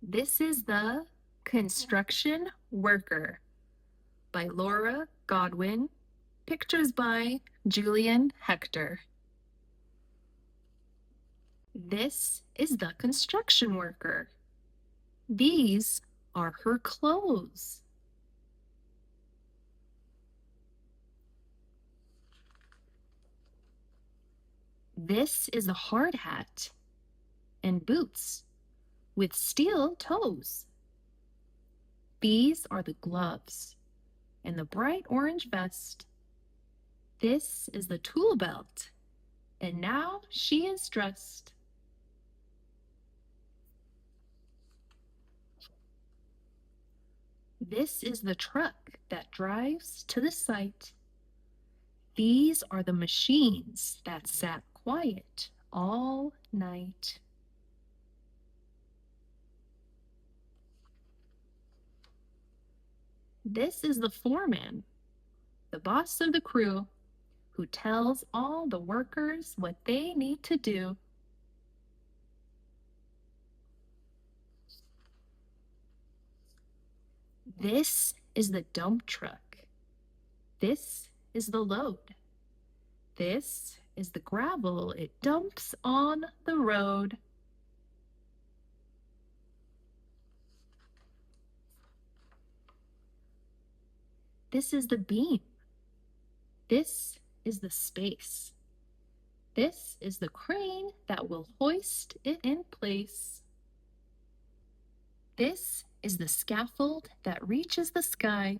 This is the Construction Worker by Laura Godwin. Pictures by Julian Hector. This is the construction worker. These are her clothes. This is a hard hat and boots with steel toes. These are the gloves and the bright orange vest. This is the tool belt, and now she is dressed. This is the truck that drives to the site. These are the machines that sat quiet all night. This is the foreman, the boss of the crew, who tells all the workers what they need to do. This is the dump truck. This is the load. This is the gravel it dumps on the road. This is the beam. This is the space. This is the crane that will hoist it in place. This is the scaffold that reaches the sky.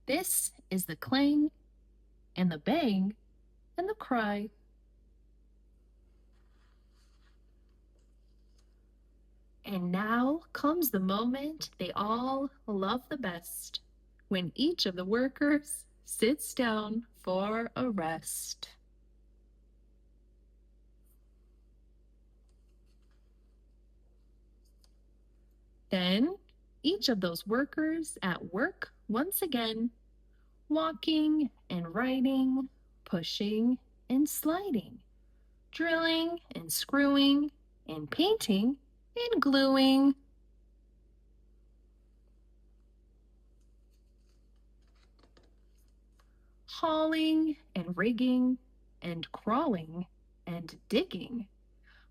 This is the clang and the bang and the cry. And now comes the moment they all love the best, when each of the workers sits down for a rest. Then each of those workers at work once again, walking and writing, pushing and sliding, drilling and screwing and painting and gluing. Hauling and rigging and crawling and digging,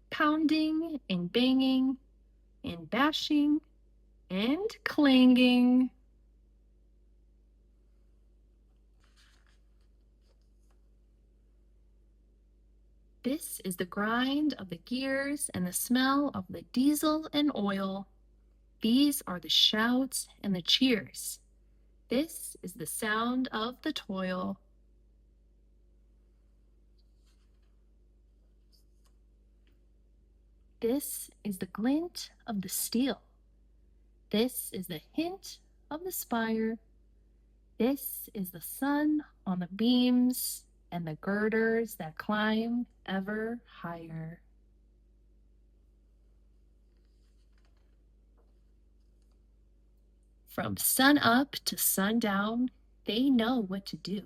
pounding and banging and bashing and clanging. This is the grind of the gears and the smell of the diesel and oil. These are the shouts and the cheers. This is the sound of the toil. This is the glint of the steel. This is the hint of the spire. This is the sun on the beams and the girders that climb ever higher. From sun up to sundown, they know what to do.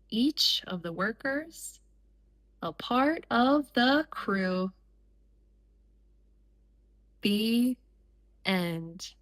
Each of the workers, a part of the crew. The end.